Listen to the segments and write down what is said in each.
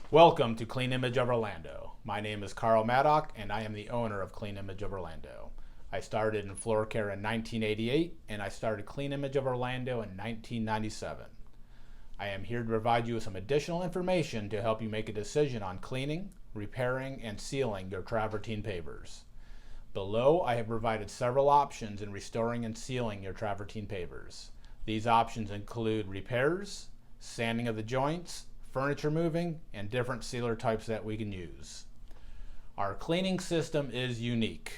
Welcome to Clean Image of Orlando. My name is Carl Maddock and I am the owner of Clean Image of Orlando. I started in floor care in 1988 and I started Clean Image of Orlando in 1997. I am here to provide you with some additional information to help you make a decision on cleaning, repairing, and sealing your travertine pavers. Below, I have provided several options in restoring and sealing your travertine pavers. These options include repairs, sanding of the joints, furniture moving, and different sealer types that we can use. Our cleaning system is unique.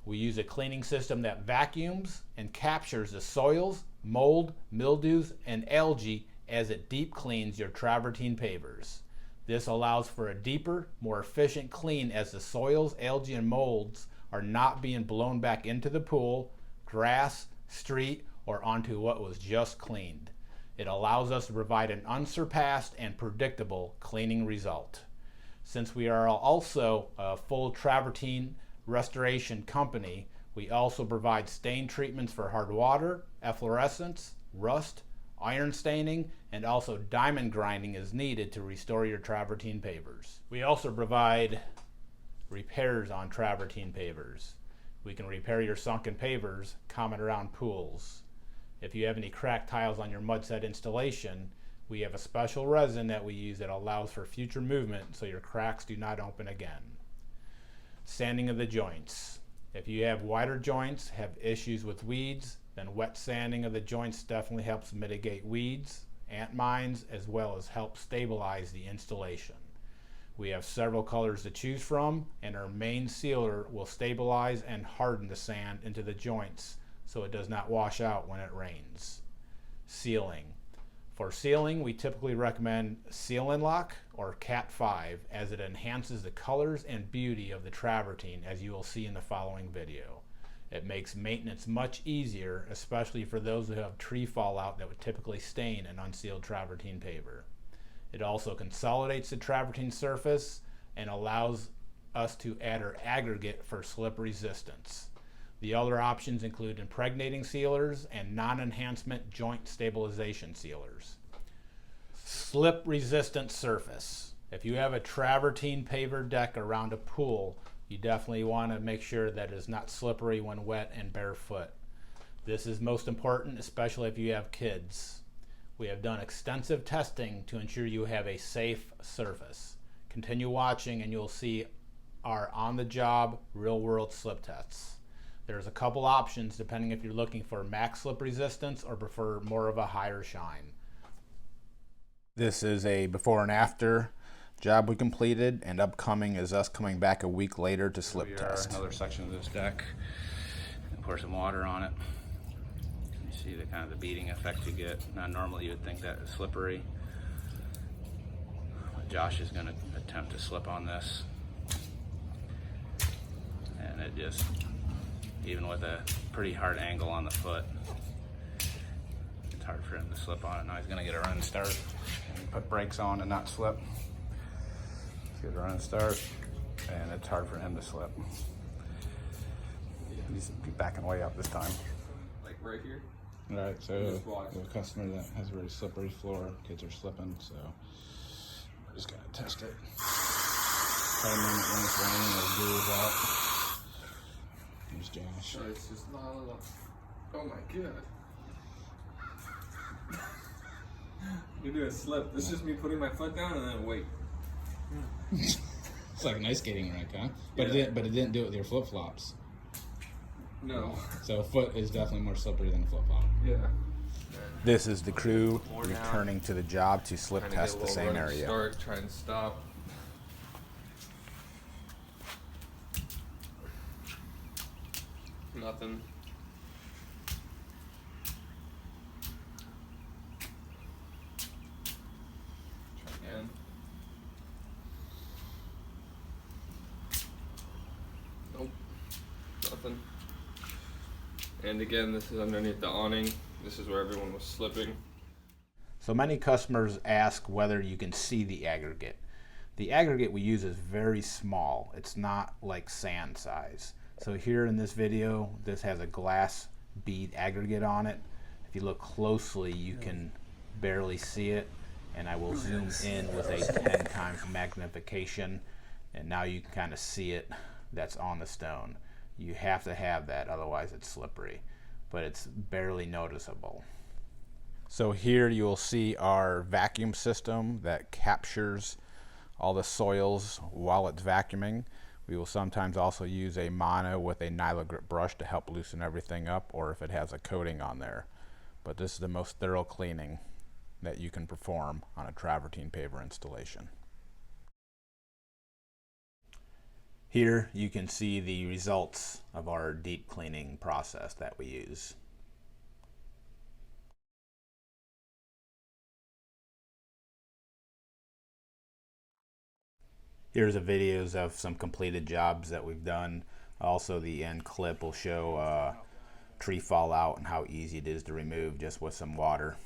We use a cleaning system that vacuums and captures the soils, mold, mildews, and algae as it deep cleans your travertine pavers. This allows for a deeper, more efficient clean as the soils, algae, and molds are not being blown back into the pool, grass, street, or onto what was just cleaned. It allows us to provide an unsurpassed and predictable cleaning result. Since we are also a full travertine restoration company, we also provide stain treatments for hard water, efflorescence, rust, iron staining, and also diamond grinding is needed to restore your travertine pavers. We also provide repairs on travertine pavers. We can repair your sunken pavers common around pools. If you have any cracked tiles on your mud set installation, we have a special resin that we use that allows for future movement so your cracks do not open again. Sanding of the joints. If you have wider joints, have issues with weeds, then wet sanding of the joints definitely helps mitigate weeds, ant mines, as well as help stabilize the installation. We have several colors to choose from, and our main sealer will stabilize and harden the sand into the joints so it does not wash out when it rains. Sealing. For sealing, we typically recommend Seal and Lock or Cat 5 as it enhances the colors and beauty of the travertine, as you will see in the following video. It makes maintenance much easier, especially for those who have tree fallout that would typically stain an unsealed travertine paver. It also consolidates the travertine surface and allows us to add our aggregate for slip resistance. The other options include impregnating sealers and non-enhancement joint stabilization sealers. Slip resistant surface. If you have a travertine paver deck around a pool, you definitely want to make sure that it is not slippery when wet and barefoot. This is most important, especially if you have kids. We have done extensive testing to ensure you have a safe surface. Continue watching and you'll see our on-the-job, real-world slip tests. There's a couple options depending if you're looking for max slip resistance or prefer more of a higher shine. This is a before and after job we completed, and upcoming is us coming back a week later to slip test. Another section of this deck, and pour some water on it. You see the kind of the beating effect you get. Now normally you would think that is slippery. Josh is going to attempt to slip on this, and it just, even with a pretty hard angle on the foot, it's hard for him to slip on it. Now he's going to get a run start and put brakes on and not slip. Let's get a run start, and it's hard for him to slip. He's backing way up this time. Like right here? All right, so the customer that has a very slippery floor, kids are slipping, so we're just gonna test it. Try to mimic when it's raining or dew is out. Here's Josh. Oh, it's just not enough. Oh my god. You're doing a slip. This is just me putting my foot down and then wait. It's like an ice skating rink, huh? But Yeah. it didn't do it with your flip flops. No. So a foot is definitely more slippery than a flip flop. Yeah. This is the crew returning to the job to slip Trying to test get a the little same running area. Start, try and stop. Nothing. Try again. Nope. Nothing. And again, this is underneath the awning. This is where everyone was slipping. So many customers ask whether you can see the aggregate. The aggregate we use is very small. It's not like sand size. So here in this video, this has a glass bead aggregate on it. If you look closely, you can barely see it. and I will zoom in with a 10 times magnification, and now you can kind of see it that's on the stone. You have to have that, otherwise it's slippery, but it's barely noticeable. So here you'll see our vacuum system that captures all the soils while it's vacuuming. We will sometimes also use a mono with a nylon grip brush to help loosen everything up, or if it has a coating on there. But this is the most thorough cleaning that you can perform on a travertine paver installation. Here you can see the results of our deep cleaning process that we use. Here's the videos of some completed jobs that we've done. Also, the end clip will show tree fallout and how easy it is to remove just with some water.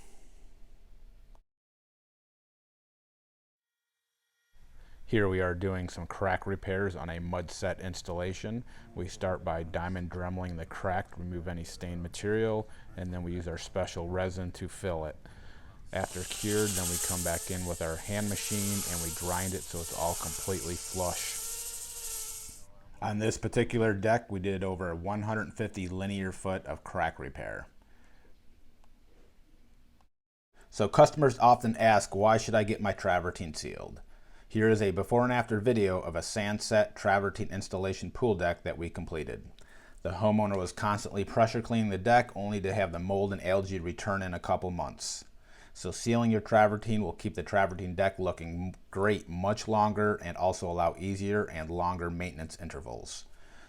Here we are doing some crack repairs on a mud set installation. We start by diamond dremeling the crack to remove any stained material, and then we use our special resin to fill it. After cured, then we come back in with our hand machine and we grind it so it's all completely flush. On this particular deck, we did over 150 linear foot of crack repair. So customers often ask, why should I get my travertine sealed? Here is a before and after video of a sand set travertine installation pool deck that we completed. The homeowner was constantly pressure cleaning the deck only to have the mold and algae return in a couple months. So sealing your travertine will keep the travertine deck looking great much longer and also allow easier and longer maintenance intervals.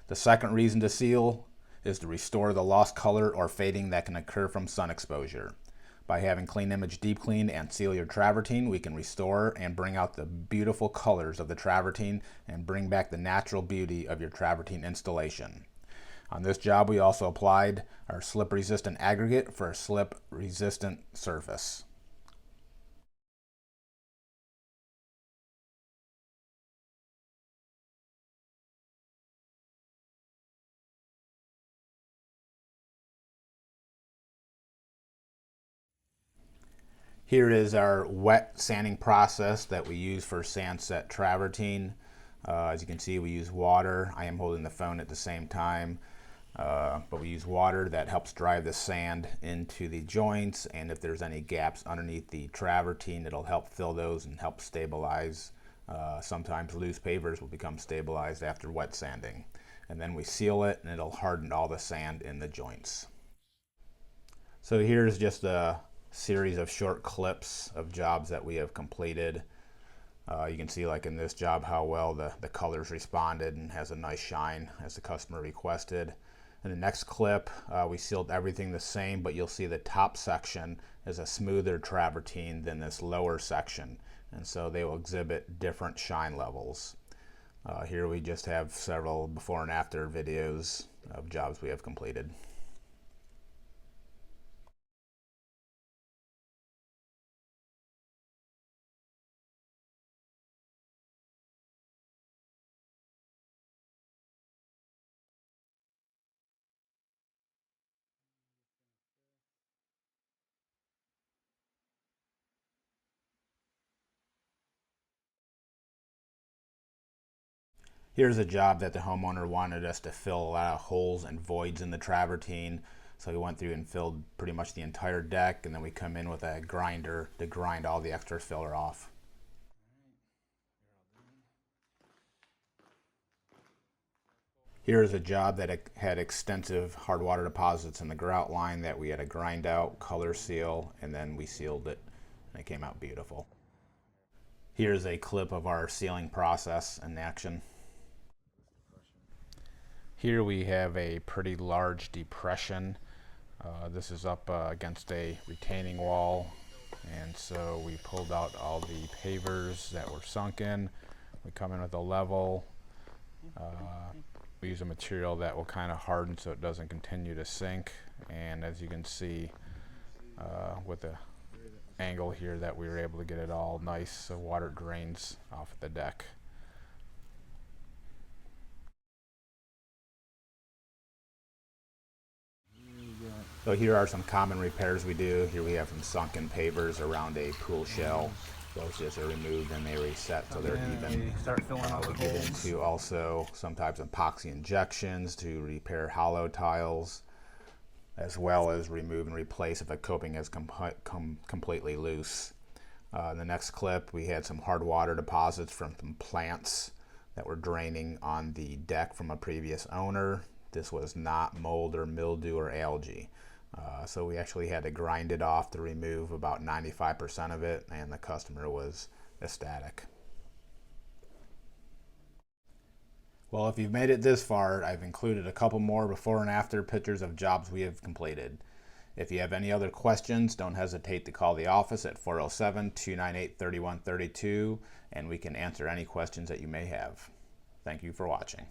The second reason to seal is to restore the lost color or fading that can occur from sun exposure. By having Clean Image deep clean and seal your travertine, we can restore and bring out the beautiful colors of the travertine and bring back the natural beauty of your travertine installation. On this job, we also applied our slip resistant aggregate for a slip resistant surface. Here is our wet sanding process that we use for sand set travertine. As you can see, we use water. I am holding the phone at the same time, but we use water that helps drive the sand into the joints, and if there's any gaps underneath the travertine, it'll help fill those and help stabilize. Sometimes loose pavers will become stabilized after wet sanding. And then we seal it and it'll harden all the sand in the joints. So here's just a series of short clips of jobs that we have completed. You can see, like in this job, how well the colors responded and has a nice shine as the customer requested. In the next clip, we sealed everything the same, but you'll see the top section is a smoother travertine than this lower section, and so they will exhibit different shine levels. Here we just have several before and after videos of jobs we have completed. Here's a job that the homeowner wanted us to fill a lot of holes and voids in the travertine. So we went through and filled pretty much the entire deck, and then we come in with a grinder to grind all the extra filler off. Here's a job that had extensive hard water deposits in the grout line that we had to grind out, color seal, and then we sealed it, and it came out beautiful. Here's a clip of our sealing process in action. Here we have a pretty large depression. This is up against a retaining wall, and so we pulled out all the pavers that were sunken. We come in with a level. We use a material that will kind of harden so it doesn't continue to sink, and as you can see with the angle here, that we were able to get it all nice so water drains off of the deck. So here are some common repairs we do. Here we have some sunken pavers around a pool shell. Those just are removed and they reset so they're even. Start filling out We the get holes. into also some types of epoxy injections to repair hollow tiles, as well as remove and replace if a coping is completely loose. In the next clip, we had some hard water deposits from some plants that were draining on the deck from a previous owner. This was not mold or mildew or algae. So we actually had to grind it off to remove about 95% of it, and the customer was ecstatic. Well, if you've made it this far, I've included a couple more before and after pictures of jobs we have completed. If you have any other questions, don't hesitate to call the office at 407-298-3132, and we can answer any questions that you may have. Thank you for watching.